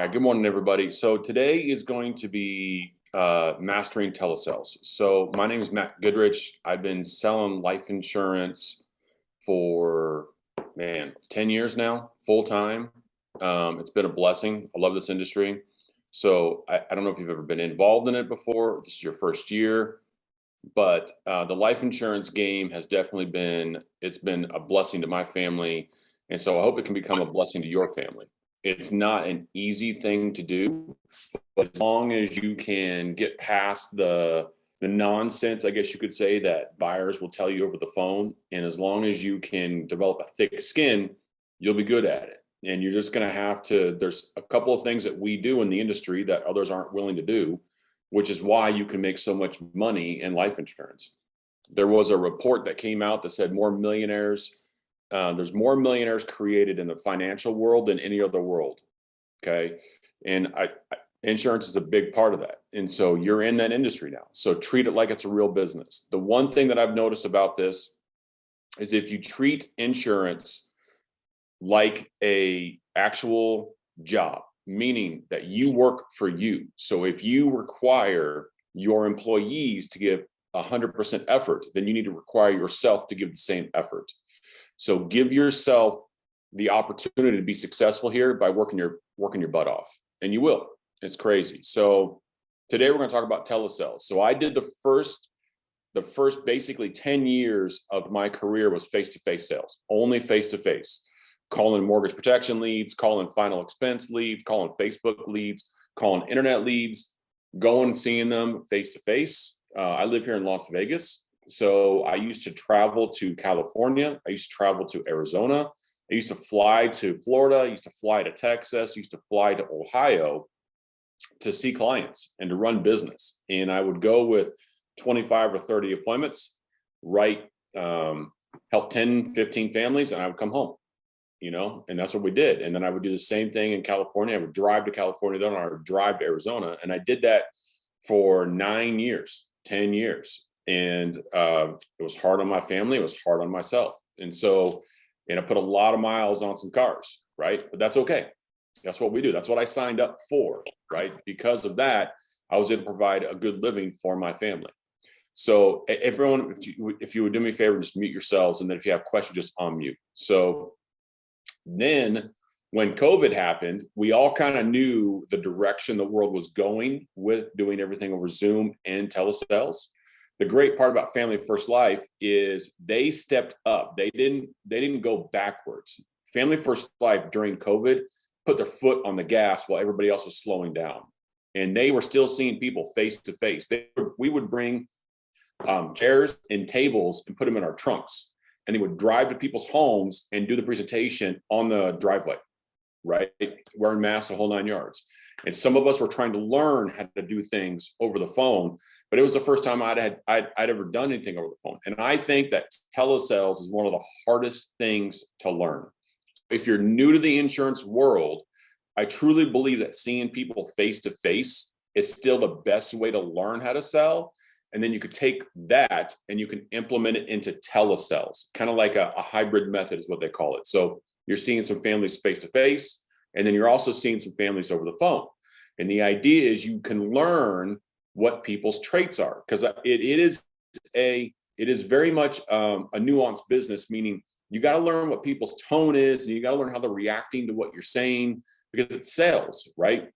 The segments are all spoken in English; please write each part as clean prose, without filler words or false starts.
right, good morning, everybody. So today is going to be mastering telesales. So my name is Goodrich. I've been selling life insurance for, 10 years now, full time. It's been a blessing. I love this industry. So I don't know if you've ever been involved in it before. This is your first year, but the life insurance game has definitely it's been a blessing to my family. And so I hope it can become a blessing to your family. It's not an easy thing to do, but as long as you can get past the nonsense, I guess you could say, that buyers will tell you over the phone, and as long as you can develop a thick skin, you'll be good at it. And you're just going to have to, there's a couple of things that we do in the industry that others aren't willing to do, which is why you can make so much money in life insurance. There was a report that came out that said there's more millionaires created in the financial world than any other world. Okay. And insurance is a big part of that. And so you're in that industry now. So treat it like it's a real business. The one thing that I've noticed about this is if you treat insurance like a actual job, meaning that you work for you. So if you require your employees to give 100% effort, then you need to require yourself to give the same effort. So give yourself the opportunity to be successful here by working your butt off, and you will. It's crazy. So today we're going to talk about telesales. So I did the first basically 10 years of my career was face-to-face sales, only face-to-face, calling mortgage protection leads, calling final expense leads, calling Facebook leads, calling internet leads, going and seeing them face-to-face. I live here in Las Vegas. So I used to travel to California. I used to travel to Arizona. I used to fly to Florida. I used to fly to Texas. I used to fly to Ohio to see clients and to run business. And I would go with 25 or 30 appointments, help 10, 15 families, and I would come home, and that's what we did. And then I would do the same thing in California. I would drive to California, then I would drive to Arizona. And I did that for 9 years, 10 years. And it was hard on my family. It was hard on myself. And I put a lot of miles on some cars, right? But that's okay. That's what we do. That's what I signed up for, right? Because of that, I was able to provide a good living for my family. So everyone, if you would do me a favor, just mute yourselves. And then if you have questions, just unmute. So then when COVID happened, we all kind of knew the direction the world was going with doing everything over Zoom and telesales. The great part about Family First Life is they stepped up. They didn't go backwards. Family First Life during COVID put their foot on the gas while everybody else was slowing down. And they were still seeing people face to face. We would bring chairs and tables and put them in our trunks. And they would drive to people's homes and do the presentation on the driveway, right? Wearing masks, the whole 9 yards. And some of us were trying to learn how to do things over the phone, but it was the first time I'd ever done anything over the phone. And I think that telesales is one of the hardest things to learn. If you're new to the insurance world, I truly believe that seeing people face to face is still the best way to learn how to sell. And then you could take that and you can implement it into telesales, kind of like a hybrid method is what they call it. So you're seeing some families face to face, and then you're also seeing some families over the phone. And the idea is you can learn what people's traits are, because it is very much a nuanced business, meaning you got to learn what people's tone is, and you got to learn how they're reacting to what you're saying, because it's sales, right?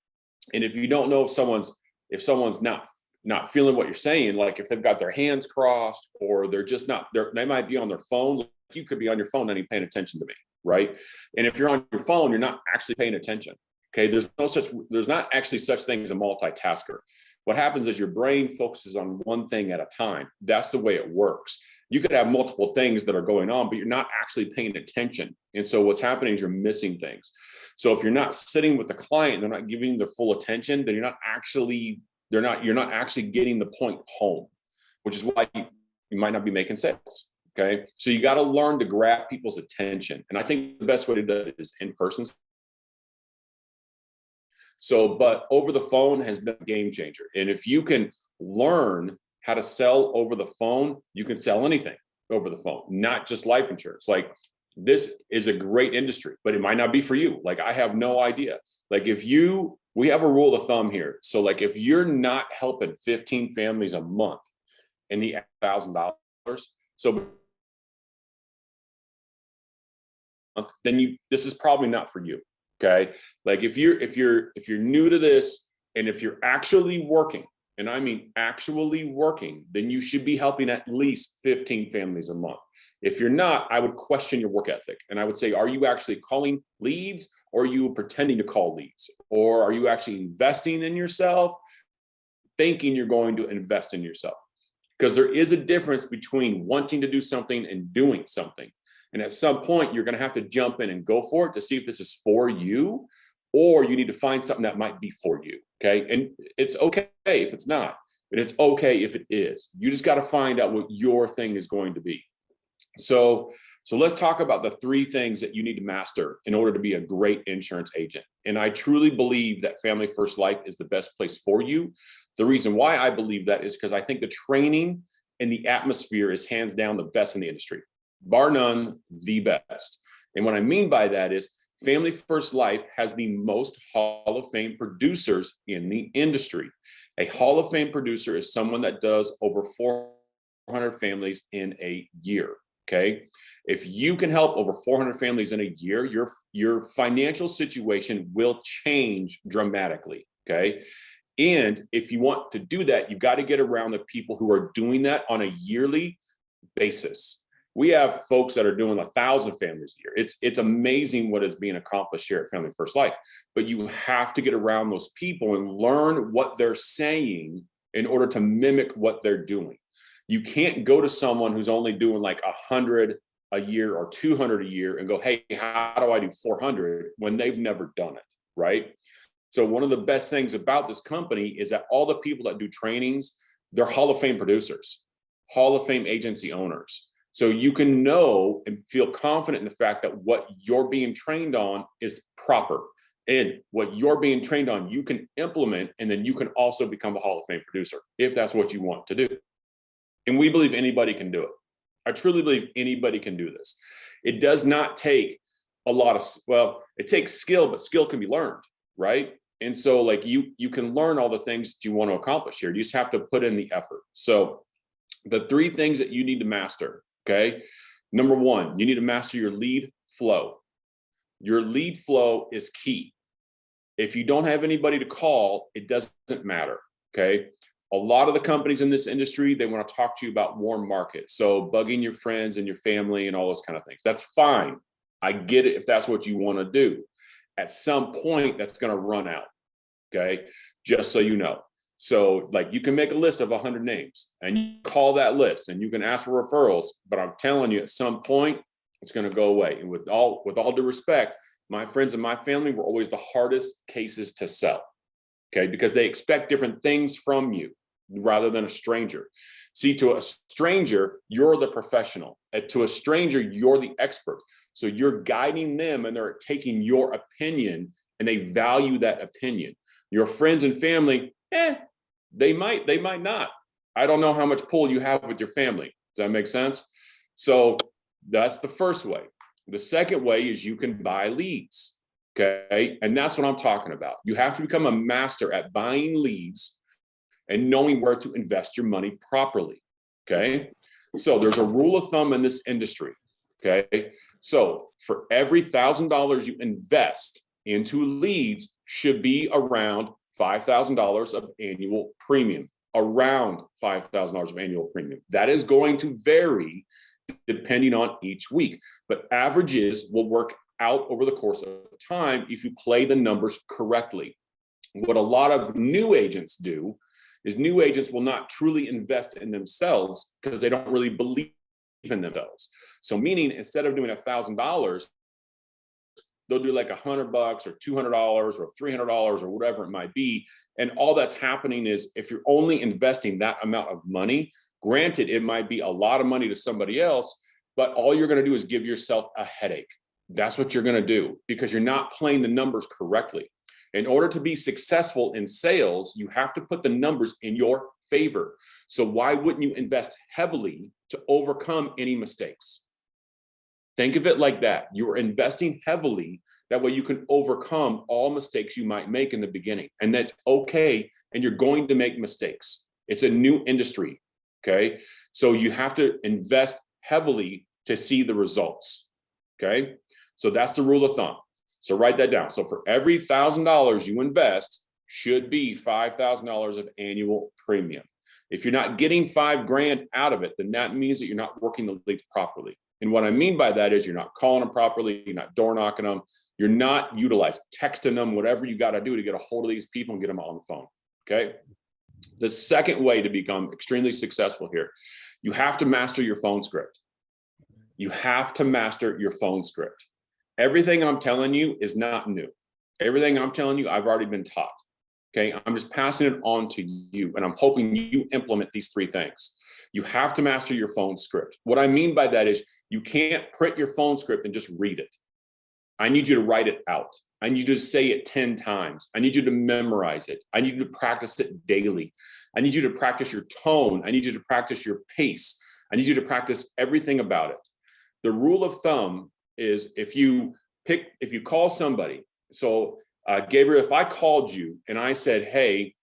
And if you don't know if someone's not feeling what you're saying, like if they've got their hands crossed or they're just not, they might be on their phone. You could be on your phone and you're paying attention to me, right? And if you're on your phone, you're not actually paying attention. Okay, there's not actually such thing as a multitasker. What happens is your brain focuses on one thing at a time. That's the way it works. You could have multiple things that are going on, but you're not actually paying attention. And so what's happening is you're missing things. So if you're not sitting with the client, they're not giving you their full attention, then you're not actually getting the point home, which is why you might not be making sales. Okay, so you got to learn to grab people's attention. And I think the best way to do it is in person. So, but over the phone has been a game changer. And if you can learn how to sell over the phone, you can sell anything over the phone, not just life insurance. Like This is a great industry, but it might not be for you. Like, I have no idea. Like, we have a rule of thumb here. So like, if you're not helping 15 families a month in the $1,000, so then this is probably not for you. Okay. Like, if you're new to this, and if you're actually working, and I mean actually working, then you should be helping at least 15 families a month. If you're not, I would question your work ethic. And I would say, are you actually calling leads, or are you pretending to call leads? Or are you actually investing in yourself, thinking you're going to invest in yourself? Because there is a difference between wanting to do something and doing something. And at some point, you're going to have to jump in and go for it to see if this is for you, or you need to find something that might be for you. Okay. And it's okay if it's not, but it's okay if it is. You just got to find out what your thing is going to be. So let's talk about the 3 things that you need to master in order to be a great insurance agent. And I truly believe that Family First Life is the best place for you. The reason why I believe that is because I think the training and the atmosphere is hands down the best in the industry, bar none, the best. And what I mean by that is Family First Life has the most Hall of Fame producers in the industry. A Hall of Fame producer is someone that does over 400 families in a year. Okay. If you can help over 400 families in a year, your financial situation will change dramatically. Okay. And if you want to do that, you've got to get around the people who are doing that on a yearly basis. We have folks that are doing 1,000 families a year. It's amazing what is being accomplished here at Family First Life, but you have to get around those people and learn what they're saying in order to mimic what they're doing. You can't go to someone who's only doing like 100 a year or 200 a year and go, hey, how do I do 400, when they've never done it, right? So one of the best things about this company is that all the people that do trainings, they're Hall of Fame producers, Hall of Fame agency owners. So you can know and feel confident in the fact that what you're being trained on is proper. And what you're being trained on, you can implement, and then you can also become a Hall of Fame producer if that's what you want to do. And we believe anybody can do it. I truly believe anybody can do this. It does not take a lot of, well, it takes skill, but skill can be learned, right? And so like you can learn all the things that you want to accomplish here. You just have to put in the effort. So the 3 things that you need to master, okay? Number 1, you need to master your lead flow. Your lead flow is key. If you don't have anybody to call, it doesn't matter, okay? A lot of the companies in this industry, they want to talk to you about warm market. So bugging your friends and your family and all those kind of things. That's fine. I get it if that's what you want to do. At some point, that's going to run out, okay? Just so you know. So like you can make a list of 100 names and you call that list and you can ask for referrals, but I'm telling you, at some point, it's going to go away. And with all due respect, my friends and my family were always the hardest cases to sell. Okay, because they expect different things from you rather than a stranger. See, to a stranger, you're the professional. And to a stranger, you're the expert. So you're guiding them and they're taking your opinion and they value that opinion. Your friends and family, they might not. I don't know how much pull you have with your family. Does that make sense? So that's the first way. The second way is you can buy leads. Okay. And that's what I'm talking about. You have to become a master at buying leads and knowing where to invest your money properly. Okay. So there's a rule of thumb in this industry. Okay. So for every $1,000 you invest into leads should be around $5,000 of annual premium, around $5,000 of annual premium. That is going to vary depending on each week, but averages will work out over the course of time if you play the numbers correctly. What a lot of new agents do is new agents will not truly invest in themselves because they don't really believe in themselves. So meaning instead of doing $1,000, they'll do like $100 or $200 or $300 or whatever it might be. And all that's happening is if you're only investing that amount of money, granted, it might be a lot of money to somebody else, but all you're going to do is give yourself a headache. That's what you're going to do because you're not playing the numbers correctly. In order to be successful in sales, you have to put the numbers in your favor. So why wouldn't you invest heavily to overcome any mistakes? Think of it like that. You're investing heavily. That way you can overcome all mistakes you might make in the beginning. And that's okay. And you're going to make mistakes. It's a new industry. Okay. So you have to invest heavily to see the results. Okay. So that's the rule of thumb. So write that down. So for every $1,000 you invest should be $5,000 of annual premium. If you're not getting $5,000 out of it, then that means that you're not working the leads properly. And what I mean by that is you're not calling them properly, you're not door knocking them, you're not utilizing, texting them, whatever you got to do to get a hold of these people and get them on the phone. Okay. The second way to become extremely successful here, you have to master your phone script. You have to master your phone script. Everything I'm telling you is not new. Everything I'm telling you, I've already been taught. Okay. I'm just passing it on to you. And I'm hoping you implement these 3 things. You have to master your phone script. What I mean by that is you can't print your phone script and just read it. I need you to write it out. I need you to say it 10 times. I need you to memorize it. I need you to practice it daily. I need you to practice your tone. I need you to practice your pace. I need you to practice everything about it. The rule of thumb is if you call somebody. So Gabriel, if I called you and I said, hey,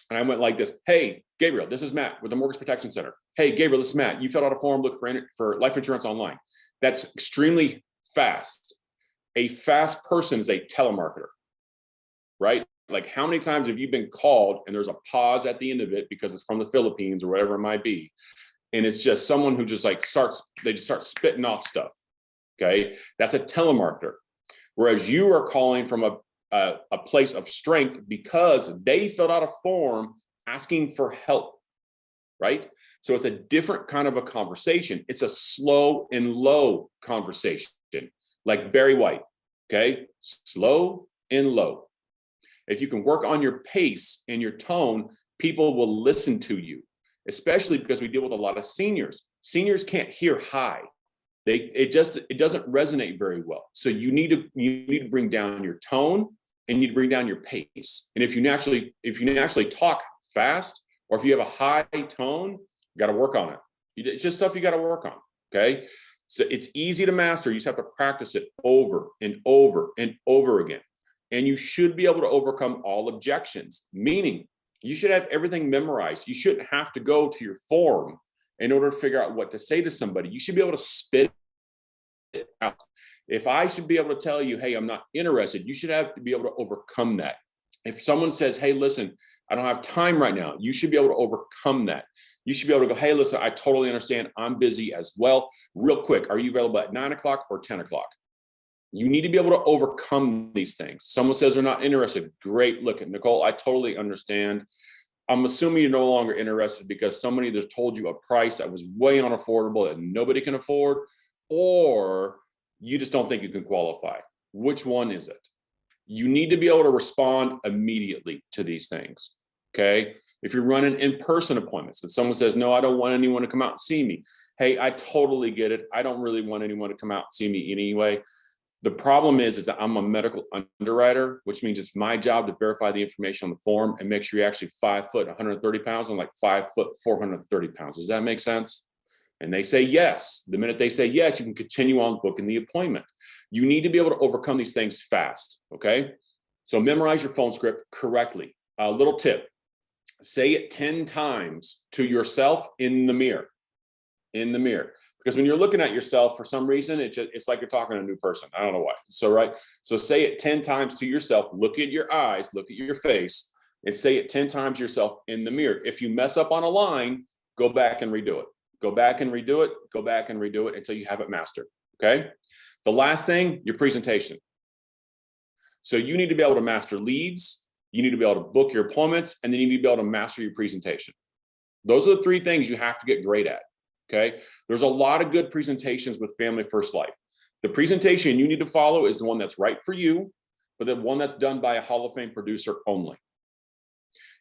and I went like this, hey, Gabriel, this is Matt with the Mortgage Protection Center. Hey, Gabriel, this is Matt. You filled out a form, look for life insurance online. That's extremely fast. A fast person is a telemarketer, right? Like how many times have you been called and there's a pause at the end of it because it's from the Philippines or whatever it might be. And it's just someone who just like they just start spitting off stuff. Okay. That's a telemarketer. Whereas you are calling from a place of strength because they filled out a form asking for help, right? So it's a different kind of a conversation. It's a slow and low conversation, like Barry White, okay? Slow and low. If you can work on your pace and your tone, people will listen to you, especially because we deal with a lot of seniors. Seniors can't hear high. It doesn't resonate very well. So you need to bring down your tone and you need to bring down your pace. And if you naturally talk fast, or if you have a high tone, you got to work on it. It's just stuff you got to work on. Okay. So it's easy to master. You just have to practice it over and over and over again. And you should be able to overcome all objections, meaning you should have everything memorized. You shouldn't have to go to your form in order to figure out what to say to somebody. You should be able to spit it out. If I should be able to tell you, hey, I'm not interested, you should have to be able to overcome that. If someone says, hey, listen, I don't have time right now, you should be able to overcome that. You should be able to go, hey, listen, I totally understand. I'm busy as well. Real quick, are you available at 9 o'clock or 10 o'clock? You need to be able to overcome these things. Someone says they're not interested. Great. Look, Nicole, I totally understand. I'm assuming you're no longer interested because somebody just told you a price that was way unaffordable that nobody can afford, or you just don't think you can qualify. Which one is it? You need to be able to respond immediately to these things. Okay. If you're running in-person appointments and someone says, no, I don't want anyone to come out and see me. Hey, I totally get it. I don't really want anyone to come out and see me anyway. The problem is that I'm a medical underwriter, which means it's my job to verify the information on the form and make sure you're actually 5 foot, 130 pounds. I'm like 5 foot, 430 pounds. Does that make sense? And they say yes. The minute they say yes, you can continue on booking the appointment. You need to be able to overcome these things fast. Okay. So memorize your phone script correctly. A little tip, say it 10 times to yourself in the mirror, because when you're looking at yourself, for some reason, it's like you're talking to a new person. I don't know why. So, right. So say it 10 times to yourself, look at your eyes, look at your face, and say it 10 times to yourself in the mirror. If you mess up on a line, go back and redo it. Go back and redo it. Go back and redo it until you have it mastered. Okay. The last thing, your presentation. So you need to be able to master leads. You need to be able to book your appointments, and then you need to be able to master your presentation. Those are the 3 things you have to get great at. Okay. There's a lot of good presentations with Family First Life. The presentation you need to follow is the one that's right for you, but the one that's done by a Hall of Fame producer only.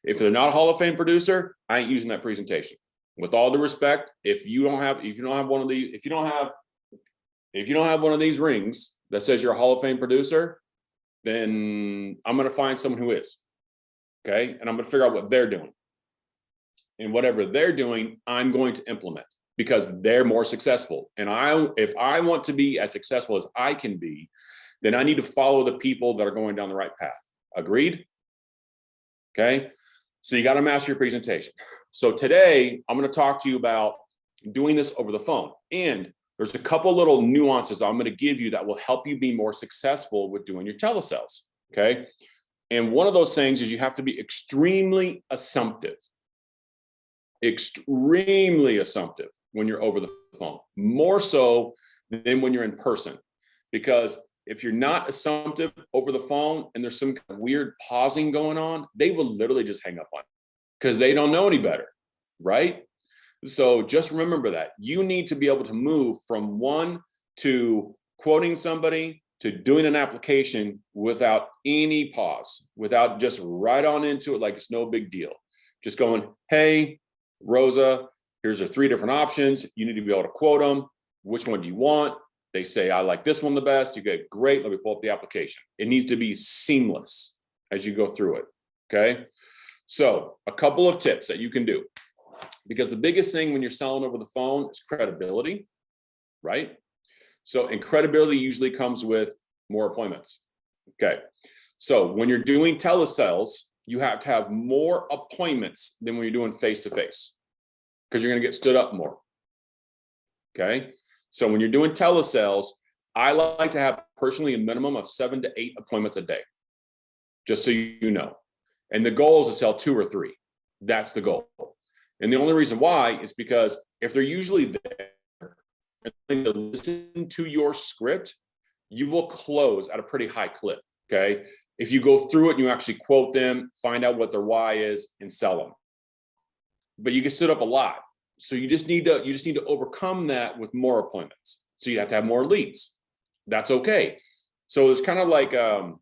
If they're not a Hall of Fame producer, I ain't using that presentation. With all due respect, if you don't have one of these rings that says you're a Hall of Fame producer, then I'm going to find someone who is. Okay. And I'm going to figure out what they're doing. And whatever they're doing, I'm going to implement, because they're more successful. And if I want to be as successful as I can be, then I need to follow the people that are going down the right path. Agreed? Okay. So you got to master your presentation. So today I'm going to talk to you about doing this over the phone. And there's a couple little nuances I'm going to give you that will help you be more successful with doing your telesales. Okay. And one of those things is you have to be extremely assumptive when you're over the phone, more so than when you're in person. Because if you're not assumptive over the phone and there's some kind of weird pausing going on, they will literally just hang up on you because they don't know any better, right? So just remember that you need to be able to move from one to quoting somebody to doing an application without any pause, without just right on into it like it's no big deal. Just going, hey, Rosa, here's the 3 different options. You need to be able to quote them. Which one do you want? They say, I like this one the best. You get, great, let me pull up the application. It needs to be seamless as you go through it, okay? So a couple of tips that you can do, because the biggest thing when you're selling over the phone is credibility, right? So, and credibility usually comes with more appointments, okay? So when you're doing telesales, you have to have more appointments than when you're doing face-to-face, because you're gonna get stood up more, okay? So when you're doing telesales, I like to have personally a minimum of 7 to 8 appointments a day, just so you know. And the goal is to sell 2 or 3. That's the goal. And the only reason why is because if they're usually there and to listen to your script, you will close at a pretty high clip, okay? If you go through it and you actually quote them, find out what their why is, and sell them. But you can sit up a lot. So you just need to overcome that with more appointments. So you have to have more leads. That's okay. So it's kind of like a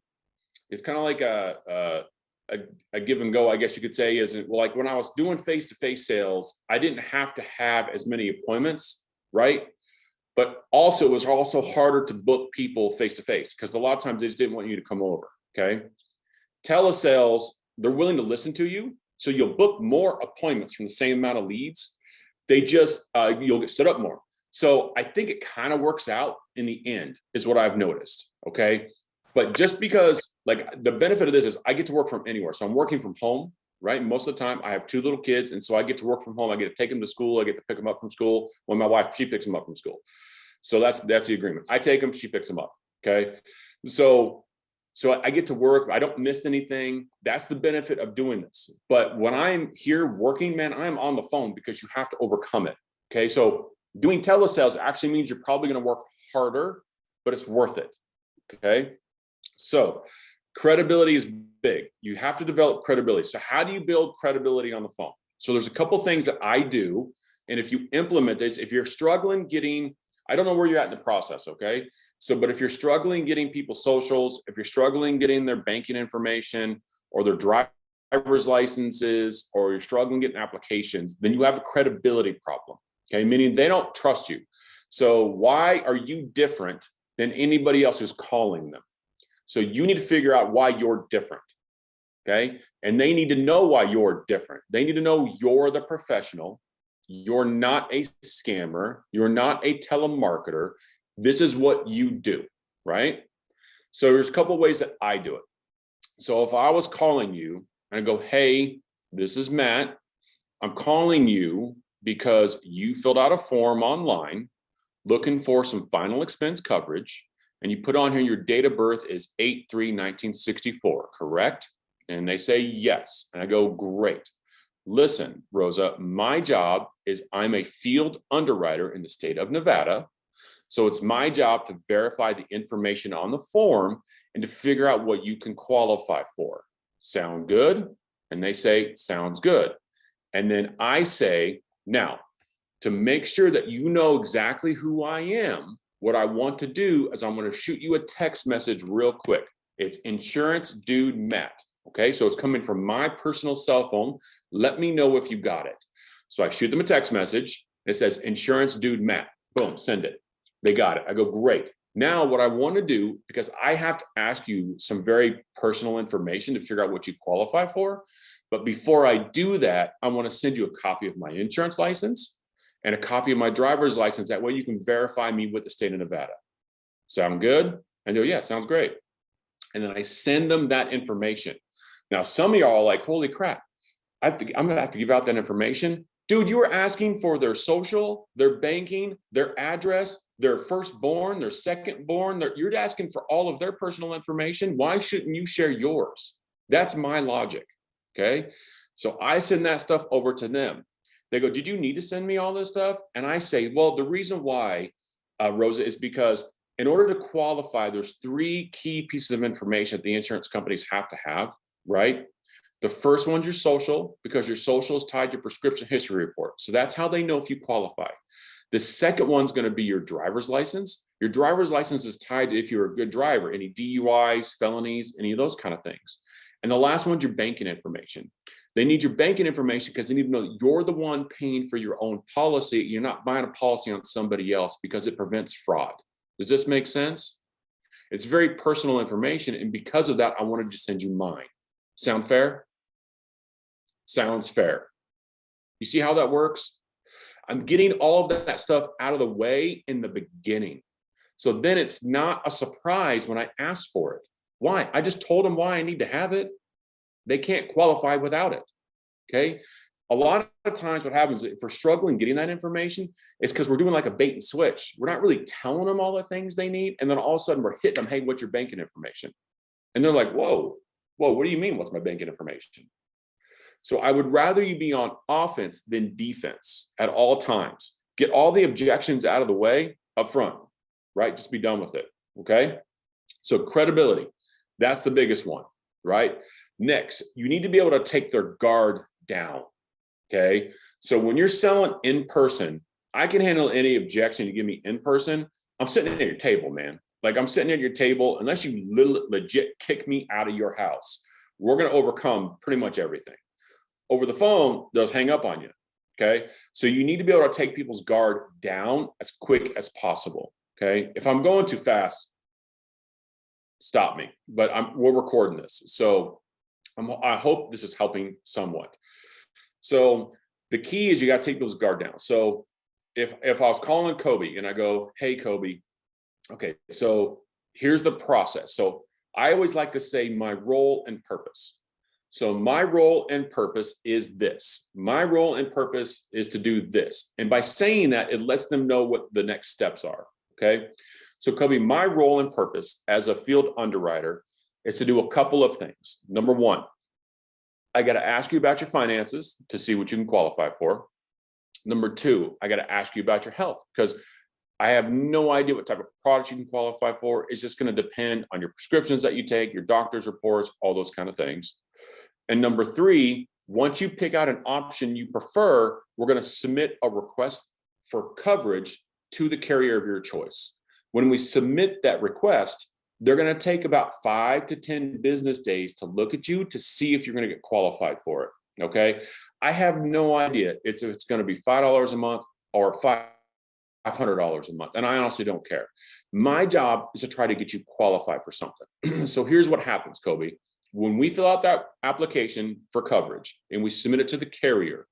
give and go, I guess you could say. Is like when I was doing face-to-face sales, I didn't have to have as many appointments, right? But also it was also harder to book people face-to-face because a lot of times they just didn't want you to come over. Okay. Telesales, they're willing to listen to you. So you'll book more appointments from the same amount of leads. They just, you'll get stood up more. So I think it kind of works out in the end is what I've noticed, okay? But just because, like, the benefit of this is I get to work from anywhere. So I'm working from home, right? Most of the time I have 2 little kids, and so I get to work from home. I get to take them to school. I get to pick them up from school. When my wife, she picks them up from school. So that's the agreement. I take them, she picks them up, okay? So I get to work. I don't miss anything. That's the benefit of doing this. But when I'm here working, man, I'm on the phone because you have to overcome it. Okay. So doing telesales actually means you're probably going to work harder, but it's worth it. Okay. So credibility is big. You have to develop credibility. So how do you build credibility on the phone? So there's a couple things that I do. And if you implement this, if you're struggling getting, I don't know where you're at in the process, okay? So, but if you're struggling getting people's socials, if you're struggling getting their banking information or their driver's licenses, or you're struggling getting applications, then you have a credibility problem, okay? Meaning they don't trust you. So why are you different than anybody else who's calling them? So you need to figure out why you're different, okay? And they need to know why you're different. They need to know you're the professional. You're not a scammer. You're not a telemarketer. This is what you do, right? So there's a couple of ways that I do it. So if I was calling you and I go, hey, this is Matt. I'm calling you because you filled out a form online looking for some final expense coverage. And you put on here your date of birth is 8/3/1964, correct? And they say yes. And I go, great. Listen, Rosa, my job is I'm a field underwriter in the state of Nevada. So it's my job to verify the information on the form and to figure out what you can qualify for. Sound good? And they say, sounds good. And then I say, now, to make sure that you know exactly who I am, what I want to do is I'm going to shoot you a text message real quick. It's Insurance Dude Matt. Okay, so it's coming from my personal cell phone. Let me know if you got it. So I shoot them a text message. It says Insurance Dude Matt. Boom, send it. They got it. I go, great. Now what I want to do, because I have to ask you some very personal information to figure out what you qualify for. But before I do that, I want to send you a copy of my insurance license. and a copy of my driver's license. That way you can verify me with the state of Nevada. Sound good? I go, yeah, sounds great. And then I send them that information. Now, some of y'all are like, holy crap, I'm gonna have to give out that information. Dude, you were asking for their social, their banking, their address, their firstborn, their secondborn. You're asking for all of their personal information. Why shouldn't you share yours? That's my logic, okay? So I send that stuff over to them. They go, did you need to send me all this stuff? And I say, well, the reason why, Rosa, is because in order to qualify, there's 3 key pieces of information that the insurance companies have to have, right? The first one's your social, because your social is tied to your prescription history report. So that's how they know if you qualify. The second one's going to be your driver's license. Your driver's license is tied to if you're a good driver, any DUIs, felonies, any of those kind of things. And the last one's your banking information. They need your banking information because they need to know you're the one paying for your own policy. You're not buying a policy on somebody else, because it prevents fraud. Does this make sense? It's very personal information. And because of that, I wanted to send you mine. Sound fair? Sounds fair. You see how that works? I'm getting all of that stuff out of the way in the beginning. So then it's not a surprise when I ask for it. Why? I just told them why I need to have it. They can't qualify without it. Okay. A lot of times what happens if we're struggling getting that information is because we're doing like a bait and switch. We're not really telling them all the things they need. And then all of a sudden we're hitting them, hey, what's your banking information? And they're like, whoa, what do you mean? What's my banking information? So I would rather you be on offense than defense at all times. Get all the objections out of the way up front, right? Just be done with it, okay? So credibility, that's the biggest one, right? Next, you need to be able to take their guard down, okay? So when you're selling in person, I can handle any objection you give me in person. I'm sitting at your table, man. Like I'm sitting at your table, unless you legit kick me out of your house, we're going to overcome pretty much everything. Over the phone, they'll hang up on you, okay? So you need to be able to take people's guard down as quick as possible, okay? If I'm going too fast, stop me, but we're recording this. So I hope this is helping somewhat. So the key is you got to take people's guard down. So if I was calling Kobe and I go, hey, Kobe, okay, so here's the process. So I always like to say my role and purpose. So my role and purpose is this. My role and purpose is to do this. And by saying that, it lets them know what the next steps are, okay? So Kobe, my role and purpose as a field underwriter is to do a couple of things. Number one, I got to ask you about your finances to see what you can qualify for. Number two, I got to ask you about your health, because I have no idea what type of products you can qualify for. It's just going to depend on your prescriptions that you take, your doctor's reports, all those kind of things. And number three, once you pick out an option you prefer, we're going to submit a request for coverage to the carrier of your choice. When we submit that request, they're going to take about 5 to 10 business days to look at you to see if you're going to get qualified for it. Okay. I have no idea if it's going to be $5 a month or $500 a month. And I honestly don't care. My job is to try to get you qualified for something. So here's what happens, Kobe. When we fill out that application for coverage and we submit it to the carrier,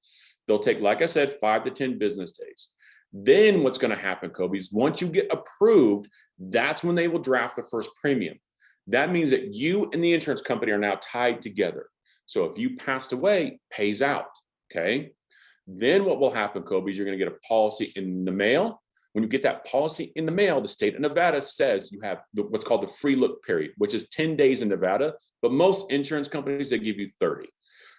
they'll take, like I said, 5 to 10 business days. Then what's going to happen, Kobe, is once you get approved, that's when they will draft the first premium. That means that you and the insurance company are now tied together. So if you passed away, it pays out, okay? Then what will happen, Kobe, is you're going to get a policy in the mail. When you get that policy in the mail, the state of Nevada says you have what's called the free look period, which is 10 days in Nevada, but most insurance companies, they give you 30.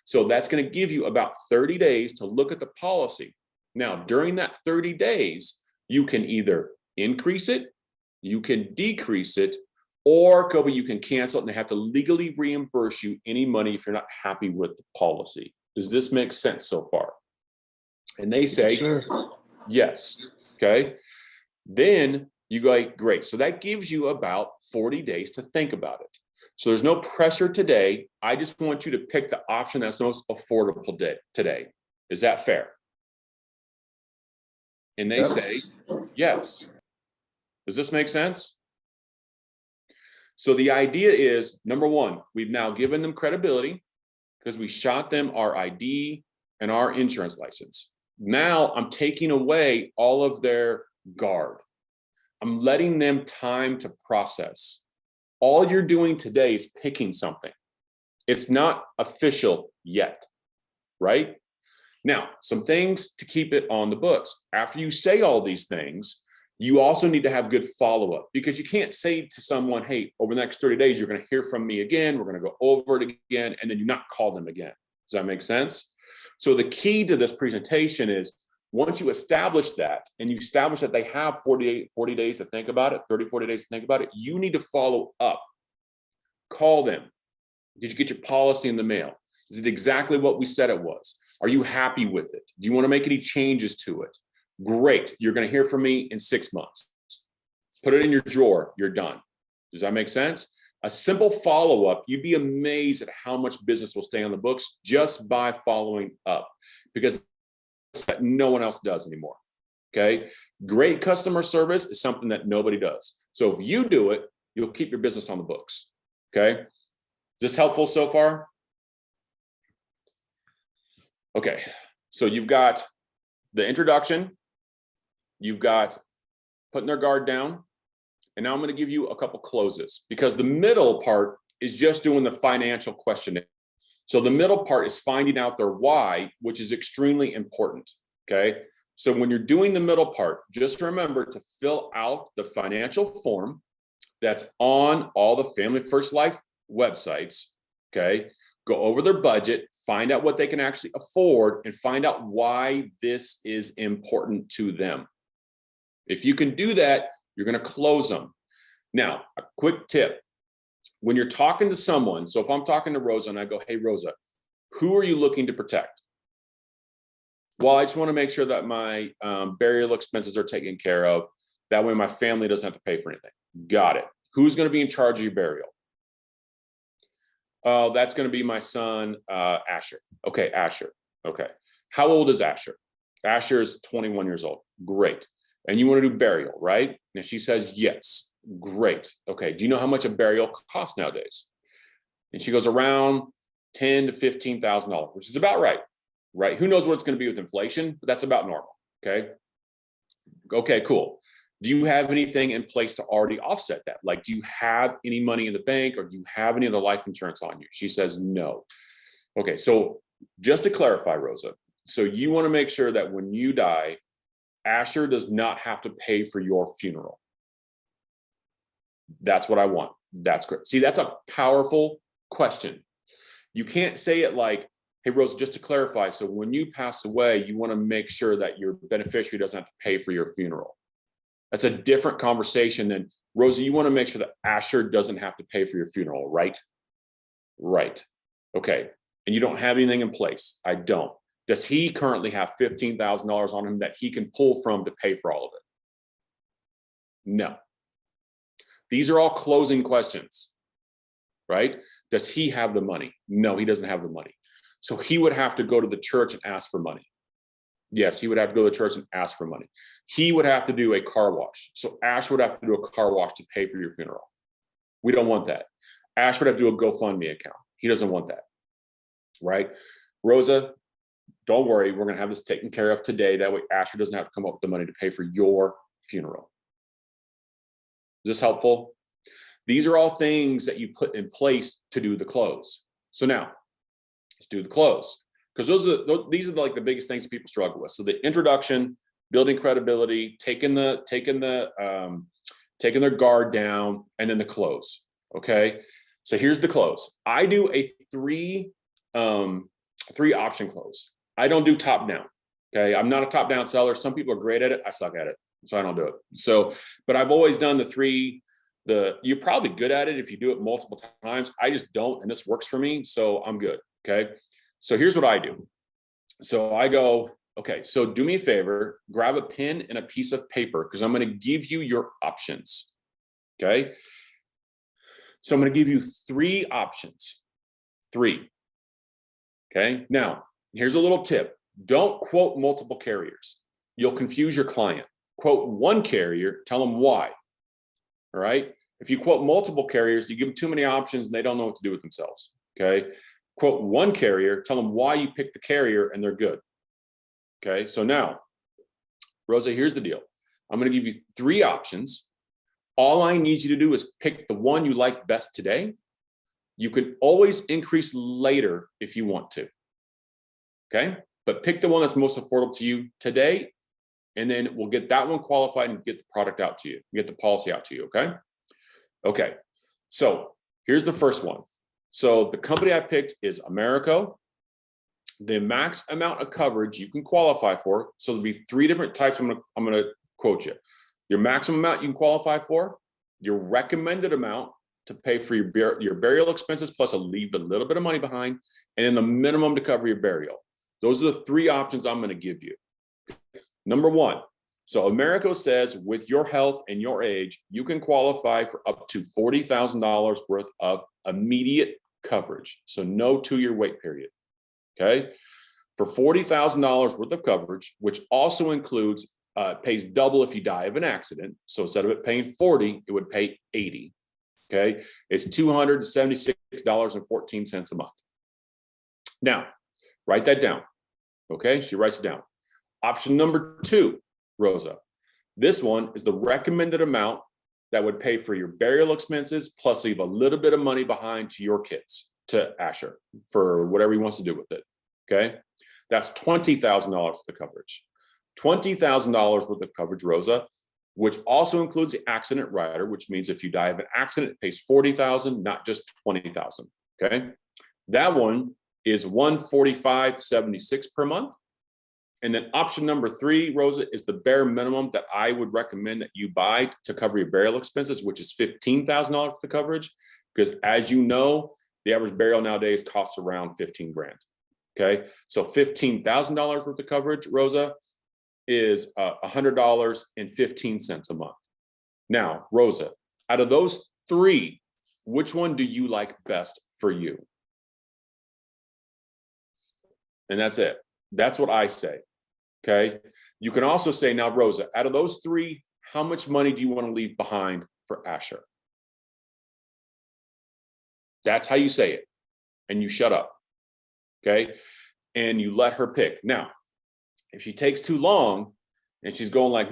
So that's going to give you about 30 days to look at the policy. Now, during that 30 days, you can either increase it, you can decrease it, or Kobe, you can cancel it and they have to legally reimburse you any money if you're not happy with the policy. Does this make sense so far? And they say, sure. Yes. Okay. Then you go, great. So that gives you about 40 days to think about it. So there's no pressure today. I just want you to pick the option that's most affordable today. Is that fair? And they say, yes. Does this make sense? So the idea is, number one, we've now given them credibility because we shot them our ID and our insurance license. Now I'm taking away all of their guard. I'm letting them time to process. All you're doing today is picking something. It's not official yet, right? Now, some things to keep it on the books. After you say all these things, you also need to have good follow-up, because you can't say to someone, hey, over the next 30 days, you're going to hear from me again. We're going to go over it again, and then you not call them again. Does that make sense? So the key to this presentation is, once you establish that, and you establish that they have 40 days to think about it, 30, 40 days to think about it, you need to follow up. Call them. Did you get your policy in the mail? Is it exactly what we said it was? Are you happy with it? Do you want to make any changes to it? Great. You're going to hear from me in 6 months. Put it in your drawer. You're done. Does that make sense? A simple follow-up, you'd be amazed at how much business will stay on the books just by following up, because that no one else does anymore. Okay. Great customer service is something that nobody does. So if you do it, you'll keep your business on the books. Okay. Is this helpful so far? Okay. So you've got the introduction, you've got putting their guard down. And now I'm going to give you a couple closes, because the middle part is just doing the financial questioning. So the middle part is finding out their why, which is extremely important. Okay. So when you're doing the middle part, just remember to fill out the financial form that's on all the Family First Life websites. Okay. Go over their budget, find out what they can actually afford, and find out why this is important to them. If you can do that, you're going to close them. Now, a quick tip. When you're talking to someone, so if I'm talking to Rosa and I go, hey, Rosa, who are you looking to protect? Well, I just want to make sure that my burial expenses are taken care of. That way my family doesn't have to pay for anything. Got it. Who's going to be in charge of your burial? Oh, that's going to be my son, Asher. Okay, Asher. Okay. How old is Asher? Asher is 21 years old. Great. And you want to do burial, right? And she says, yes. Great. Okay. Do you know how much a burial costs nowadays? And she goes, around $10,000 to $15,000, which is about right. Right? Who knows what it's going to be with inflation, but that's about normal. Okay. Okay, cool. Do you have anything in place to already offset that? Like, do you have any money in the bank, or do you have any of the life insurance on you? She says, no. Okay. So just to clarify, Rosa, so you want to make sure that when you die, Asher does not have to pay for your funeral. That's what I want. That's great. See, that's a powerful question. You can't say it like, hey, Rosa, just to clarify, so when you pass away, you want to make sure that your beneficiary doesn't have to pay for your funeral. That's a different conversation than, Rosa, you want to make sure that Asher doesn't have to pay for your funeral, right? Right. Okay. And you don't have anything in place. I don't. Does he currently have $15,000 on him that he can pull from to pay for all of it? No. These are all closing questions, right? Does he have the money? No, he doesn't have the money. So he would have to go to the church and ask for money. Yes, he would have to go to the church and ask for money. He would have to do a car wash. So Ash would have to do a car wash to pay for your funeral. We don't want that. Ash would have to do a GoFundMe account. He doesn't want that, right? Rosa, don't worry. We're going to have this taken care of today. That way Asher doesn't have to come up with the money to pay for your funeral. Is this helpful? These are all things that you put in place to do the close. So now let's do the close, because these are like the biggest things people struggle with. So the introduction, building credibility, taking their guard down, and then the close. Okay. So here's the close. I do a three option close. I don't do top down. Okay. I'm not a top down seller. Some people are great at it. I suck at it. So I don't do it. So, but I've always done you're probably good at it if you do it multiple times. I just don't, and this works for me. So I'm good. Okay. So here's what I do. So I go, okay, so do me a favor, grab a pen and a piece of paper, because I'm going to give you your options. Okay. So I'm going to give you 3 options. 3. Okay. Now, here's a little tip. Don't quote multiple carriers. You'll confuse your client. Quote one carrier, tell them why. All right. If you quote multiple carriers, you give them too many options and they don't know what to do with themselves. Okay. Quote one carrier, tell them why you picked the carrier, and they're good. Okay, so now, Rosa, here's the deal. I'm going to give you 3 options. All I need you to do is pick the one you like best today. You can always increase later if you want to. Okay, but pick the one that's most affordable to you today, and then we'll get that one qualified and get the product out to you, get the policy out to you. Okay. Okay. So here's the first one. So the company I picked is Americo. The max amount of coverage you can qualify for. So there'll be 3 different types. I'm gonna quote you. Your maximum amount you can qualify for, your recommended amount to pay for your burial expenses, plus leave a little bit of money behind, and then the minimum to cover your burial. Those are the 3 options I'm going to give you. Number 1. So Americo says with your health and your age, you can qualify for up to $40,000 worth of immediate coverage. So no 2-year wait period. Okay. For $40,000 worth of coverage, which also includes, pays double if you die of an accident. So instead of it paying 40, it would pay 80. Okay. It's $276.14 a month. Now, write that down. Okay. She writes it down. Option number 2, Rosa. This one is the recommended amount that would pay for your burial expenses, plus leave a little bit of money behind to your kids, to Asher, for whatever he wants to do with it. Okay. That's $20,000 for the coverage. $20,000 worth of coverage, Rosa, which also includes the accident rider, which means if you die of an accident, it pays $40,000, not just $20,000. Okay. That one is $145.76 per month. And then option number 3, Rosa, is the bare minimum that I would recommend that you buy to cover your burial expenses, which is $15,000 for the coverage. Because as you know, the average burial nowadays costs around 15 grand. Okay. So $15,000 worth of coverage, Rosa, is $100.15 a month. Now, Rosa, out of those 3, which one do you like best for you? And that's it. That's what I say. Okay. You can also say, now, Rosa, out of those 3, how much money do you want to leave behind for Asher? That's how you say it. And you shut up. Okay. And you let her pick. Now, if she takes too long and she's going like, I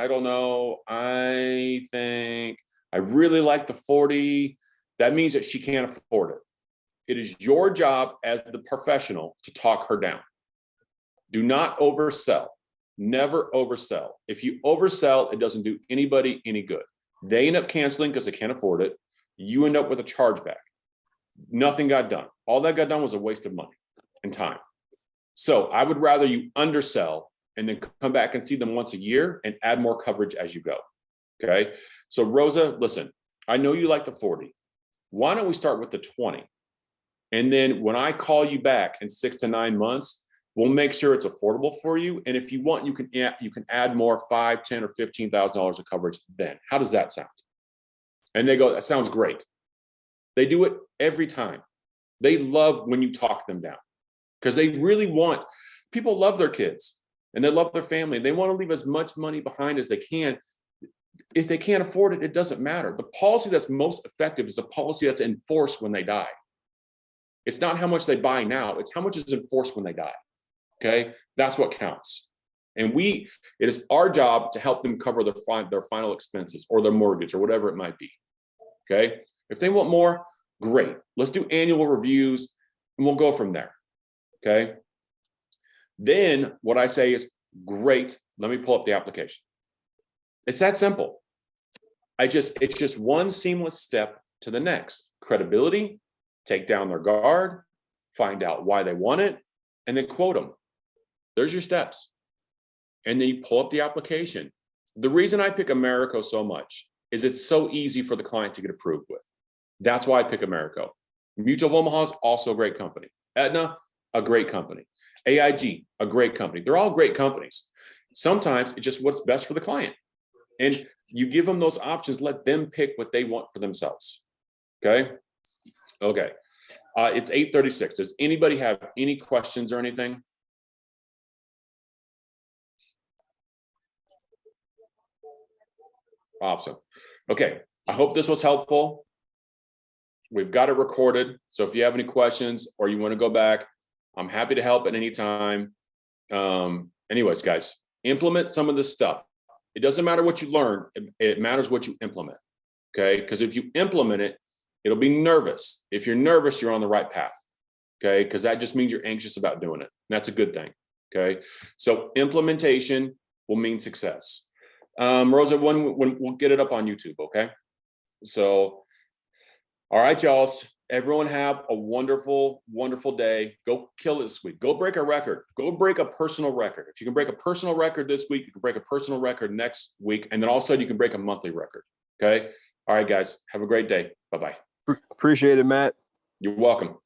don't know, I think I really like the 40, that means that she can't afford it. It is your job as the professional to talk her down. Do not oversell. Never oversell. If you oversell, it doesn't do anybody any good. They end up canceling because they can't afford it. You end up with a chargeback. Nothing got done. All that got done was a waste of money and time. So I would rather you undersell and then come back and see them once a year and add more coverage as you go. Okay. So Rosa, listen, I know you like the 40. Why don't we start with the 20? And then when I call you back in 6 to 9 months, we'll make sure it's affordable for you. And if you want, you can add more $5,000, $10,000, or $15,000 of coverage then. How does that sound? And they go, that sounds great. They do it every time. They love when you talk them down because they really want, people love their kids and they love their family. And they want to leave as much money behind as they can. If they can't afford it, it doesn't matter. The policy that's most effective is the policy that's enforced when they die. It's not how much they buy now, it's how much is enforced when they die. Okay, that's what counts. And it is our job to help them cover their final expenses or their mortgage or whatever it might be. Okay, if they want more, great. Let's do annual reviews and we'll go from there. Okay, then what I say is, great, let me pull up the application. It's that simple. It's just one seamless step to the next. Credibility, take down their guard, find out why they want it, and then quote them. There's your steps. And then you pull up the application. The reason I pick Americo so much is it's so easy for the client to get approved with. That's why I pick Americo. Mutual of Omaha is also a great company. Aetna, a great company. AIG, a great company. They're all great companies. Sometimes it's just what's best for the client. And you give them those options, let them pick what they want for themselves. Okay? Okay. It's 8:36. Does anybody have any questions or anything? Awesome. Okay. I hope this was helpful. We've got it recorded. So if you have any questions or you want to go back, I'm happy to help at any time. Anyways, guys, implement some of this stuff. It doesn't matter what you learn. It matters what you implement. Okay. Because if you implement it, it'll be nervous. If you're nervous, you're on the right path. Okay. Because that just means you're anxious about doing it. And that's a good thing. Okay. So implementation will mean success. Rosa, when we'll get it up on YouTube. Okay. So, all right, y'all. Everyone have a wonderful, wonderful day. Go kill it this week. Go break a record. Go break a personal record. If you can break a personal record this week, you can break a personal record next week. And then all of a sudden you can break a monthly record. Okay. All right, guys. Have a great day. Bye-bye. Appreciate it, Matt. You're welcome.